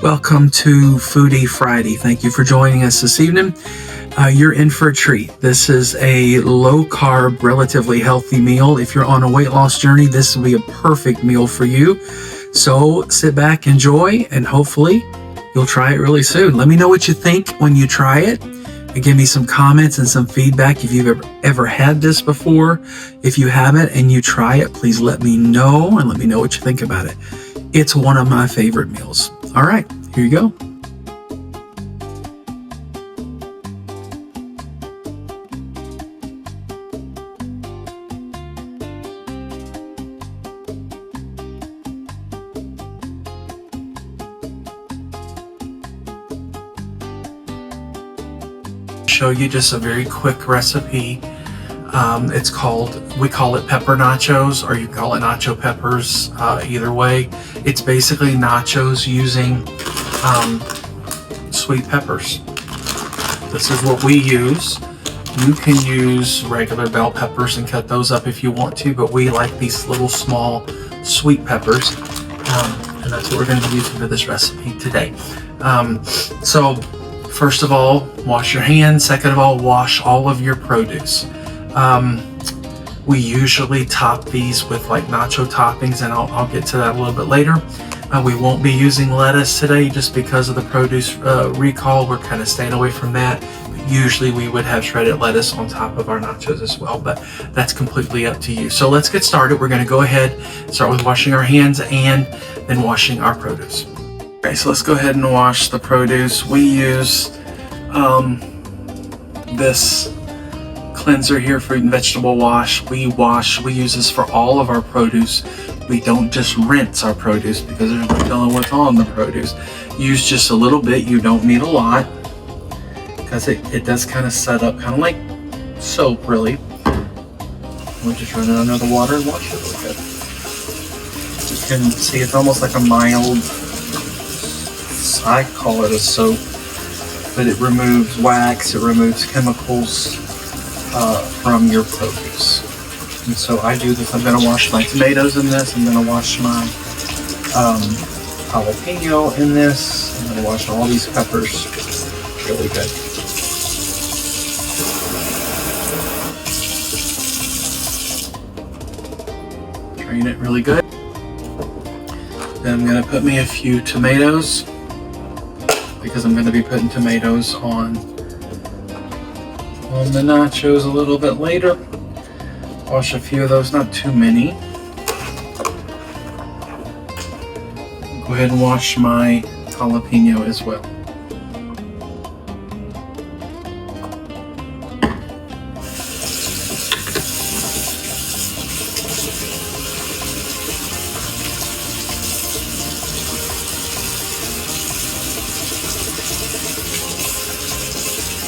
Welcome to Foodie Friday. Thank you for joining us this evening. You're in for a treat. This is a low-carb, relatively healthy meal. If you're on a weight loss journey, this will be a perfect meal for you. So sit back, enjoy, and hopefully you'll try it really soon. Let me know what you think when you try it. And give me some comments and some feedback if you've ever had this before. If you haven't and you try it, please let me know and let me know what you think about it. It's one of my favorite meals. All right, here you go. Show you just a very quick recipe. We call it pepper nachos, or you can call it nacho peppers, either way. It's basically nachos using sweet peppers. This is what we use. You can use regular bell peppers and cut those up if you want to, but we like these little small sweet peppers, and that's what we're going to be using for this recipe today. So first of all, wash your hands. Second of all, wash all of your produce. We usually top these with like nacho toppings, and I'll get to that a little bit later. We won't be using lettuce today just because of the produce recall. We're kind of staying away from that. But usually we would have shredded lettuce on top of our nachos as well, but that's completely up to you. So let's get started. We're going to go ahead and start with washing our hands and then washing our produce. Okay, so let's go ahead and wash the produce. We use this cleanser here, fruit and vegetable wash. We use this for all of our produce. We don't just rinse our produce because there's no telling what's on the produce. Use just a little bit. You don't need a lot because it does kind of set up kind of like soap, really. We'll just run it under the water and wash it real good. You can see it's almost like a mild, I call it a soap, but it removes wax, it removes chemicals from your produce. And so I do this. I'm going to wash my tomatoes in this. I'm going to wash my jalapeno in this. I'm going to wash all these peppers really good. Drain it really good. Then I'm going to put me a few tomatoes, because I'm going to be putting tomatoes on the nachos a little bit later. Wash a few of those, not too many. Go ahead and wash my jalapeno as well.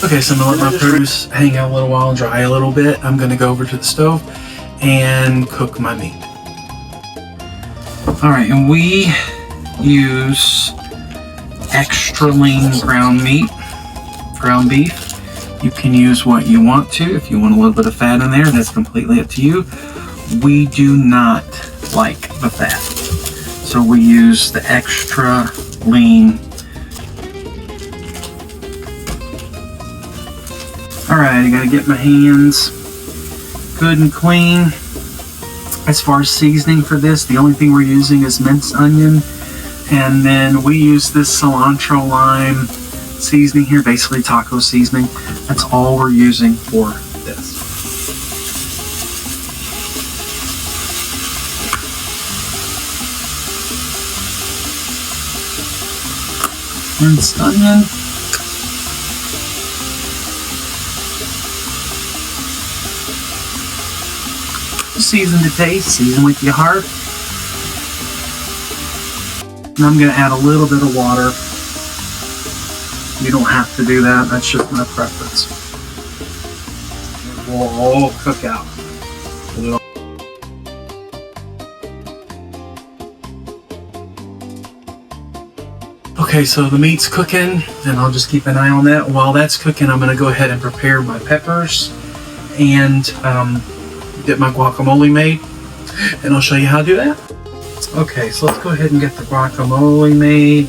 Okay, so I'm going to let my produce hang out a little while and dry a little bit. I'm going to go over to the stove and cook my meat. Alright, and we use extra lean ground beef. You can use what you want to. If you want a little bit of fat in there, that's completely up to you. We do not like the fat, so we use the extra lean. Alright, I gotta get my hands good and clean. As far as seasoning for this, the only thing we're using is minced onion, and then we use this cilantro lime seasoning here, basically taco seasoning. That's all we're using for this. Minced onion. Season to taste, season with your heart. And I'm going to add a little bit of water. You don't have to do that, that's just my preference. It will all cook out. Okay, so the meat's cooking, and I'll just keep an eye on that. While that's cooking, I'm going to go ahead and prepare my peppers and get my guacamole made, and I'll show you how to do that. Okay, so let's go ahead and get the guacamole made.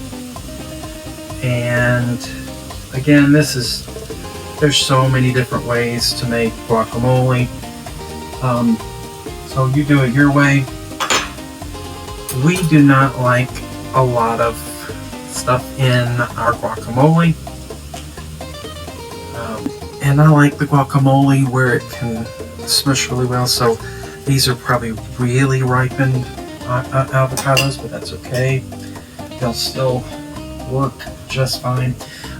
And again, there's so many different ways to make guacamole. So you do it your way. We do not like a lot of stuff in our guacamole. And I like the guacamole where it can smush really well. So these are probably really ripened avocados, but that's okay. They'll still work just fine.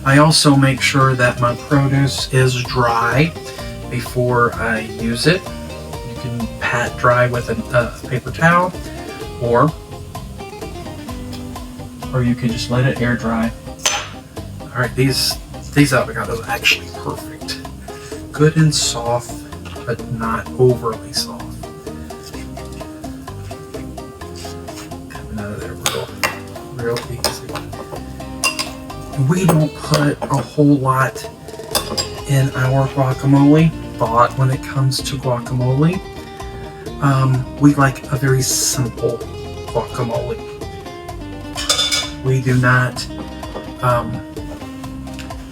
I also make sure that my produce is dry before I use it. You can pat dry with a paper towel, or you can just let it air dry. All right, these avocados are actually perfect. Good and soft, but not overly soft. Coming out of there real easy. We don't put a whole lot in our guacamole, but when it comes to guacamole, we like a very simple guacamole. We do not,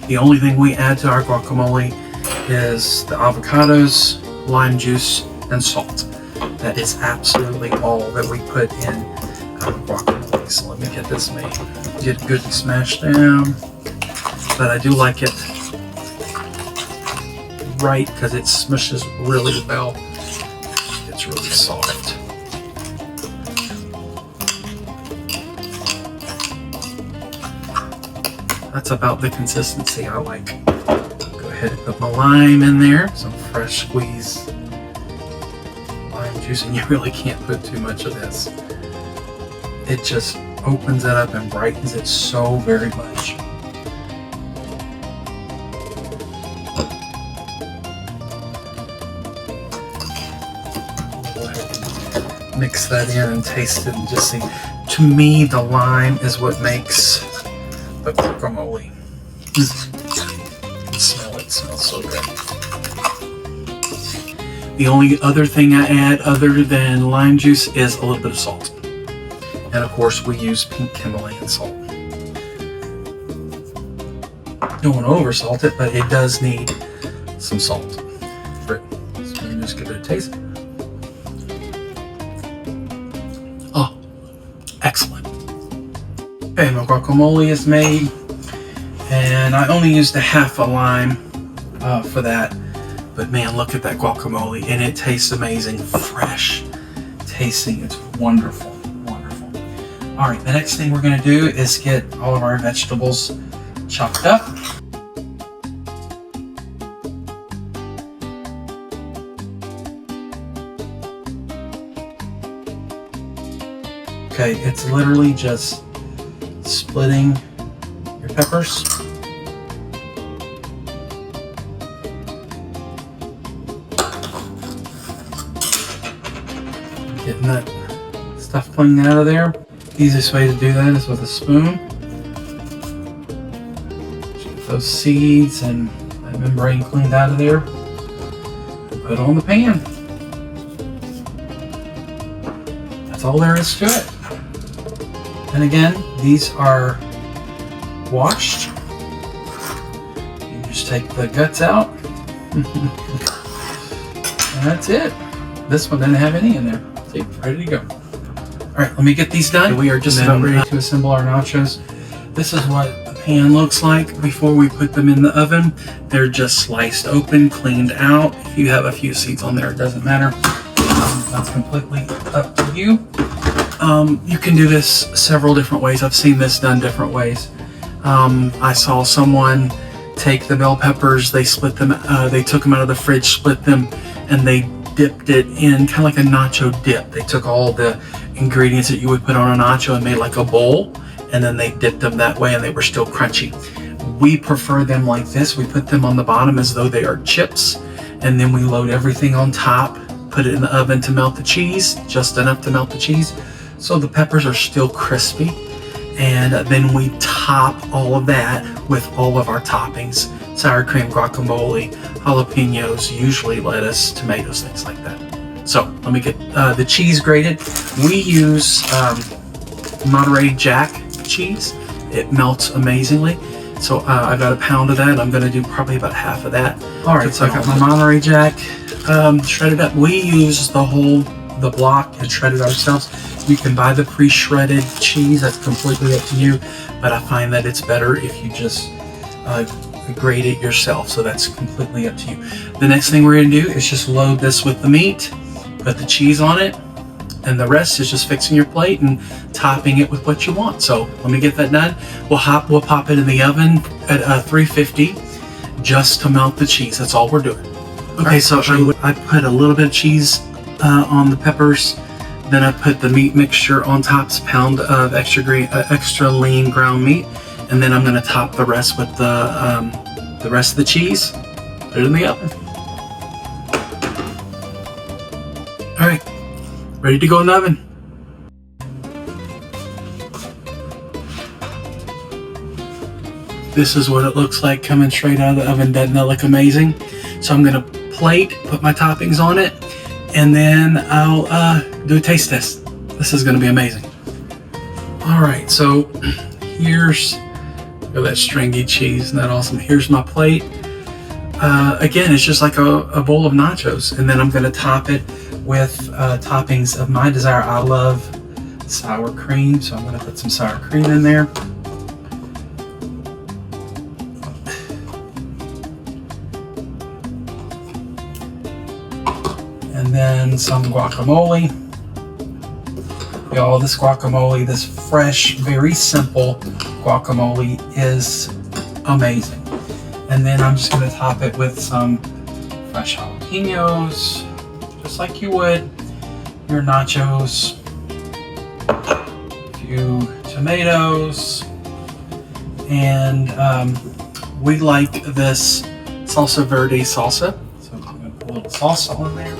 the only thing we add to our guacamole is the avocados, lime juice, and salt. That is absolutely all that we put in our guacamole. So let me get this made. Get good and smashed down. But I do like it right because it smushes really well. It's really soft. That's about the consistency I like. Go ahead and put my lime in there. Some fresh squeezed lime juice, and you really can't put too much of this. It just opens it up and brightens it so very much. Go ahead and mix that in and taste it and just see. To me, the lime is what makes the guacamole. Smell it, smells so good. The only other thing I add other than lime juice is a little bit of salt. And of course we use pink Himalayan salt. Don't want to over salt it, but it does need some salt for it. So let me just give it a taste. Oh, excellent. Okay, my guacamole is made, and I only used a half a lime for that. But man, look at that guacamole, and it tastes amazing, fresh tasting. It's wonderful, wonderful. All right, the next thing we're gonna do is get all of our vegetables chopped up. Okay, it's literally just splitting your peppers. Getting that stuff cleaned out of there. Easiest way to do that is with a spoon. Just get those seeds and that membrane cleaned out of there. Put it on the pan. That's all there is to it. And again, these are washed. You just take the guts out. And that's it. This one didn't have any in there. See, ready to go. All right, let me get these done. We are just about ready to assemble our nachos. This is what the pan looks like before we put them in the oven. They're just sliced open, cleaned out. If you have a few seeds on there, it doesn't matter. That's completely up to you. You can do this several different ways. I've seen this done different ways. I saw someone take the bell peppers, they split them, they took them out of the fridge, split them, and they dipped it in kind of like a nacho dip. They took all the ingredients that you would put on a nacho and made like a bowl, and then they dipped them that way and they were still crunchy. We prefer them like this. We put them on the bottom as though they are chips, and then we load everything on top, put it in the oven to melt the cheese, just enough to melt the cheese, so the peppers are still crispy. And then we top all of that with all of our toppings: sour cream, guacamole, jalapenos, usually lettuce, tomatoes, things like that. So let me get the cheese grated. We use Monterey Jack cheese. It melts amazingly. So I got a pound of that. I'm going to do probably about half of that. All right, so I got my Monterey Jack shredded up. We use the block and shred it ourselves. You can buy the pre-shredded cheese. That's completely up to you. But I find that it's better if you just grate it yourself. So that's completely up to you. The next thing we're going to do is just load this with the meat, put the cheese on it, and the rest is just fixing your plate and topping it with what you want. So let me get that done. We'll pop it in the oven at 350 just to melt the cheese. That's all we're doing. Okay, so I put a little bit of cheese on the peppers. Then I put the meat mixture on top, a pound of extra lean ground meat, and then I'm going to top the rest with the rest of the cheese. Put it in the oven. All right, ready to go in the oven. This is what it looks like coming straight out of the oven. Doesn't that look amazing? So I'm going to plate, put my toppings on it, and then I'll do a taste test. This is going to be amazing. All right, so here's that stringy cheese. Isn't that awesome? Here's my plate. Again, it's just like a bowl of nachos, and then I'm going to top it with toppings of my desire. I love sour cream, so I'm going to put some sour cream in there. And then some guacamole. Y'all, this guacamole, this fresh, very simple guacamole is amazing. And then I'm just going to top it with some fresh jalapenos, just like you would your nachos. A few tomatoes. And we like this salsa verde salsa. So I'm going to put a little salsa on there.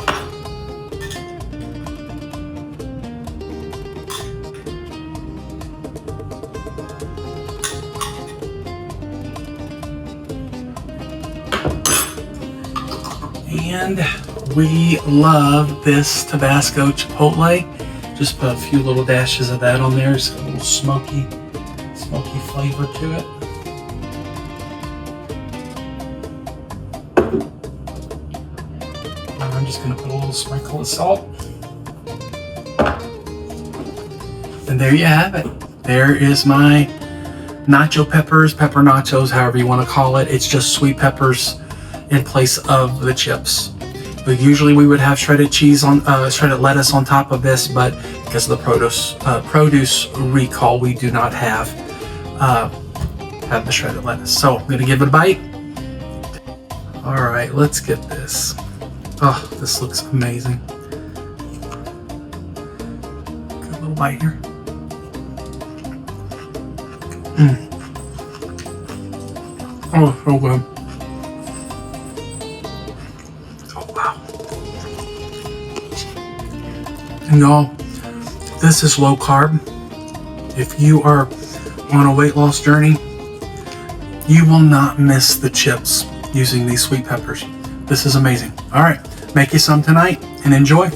And we love this Tabasco Chipotle. Just put a few little dashes of that on there. It's got a little smoky flavor to it. And I'm just going to put a little sprinkle of salt. And there you have it. There is my nacho peppers, pepper nachos, however you want to call it. It's just sweet peppers in place of the chips. But usually we would have shredded cheese on shredded lettuce on top of this, but because of the produce recall, we do not have the shredded lettuce. So I'm gonna give it a bite. All right, let's get this. Oh, this looks amazing. Got a little bite here. Oh, so good. And y'all, this is low carb. If you are on a weight loss journey, you will not miss the chips using these sweet peppers. This is amazing. All right, make you some tonight and enjoy.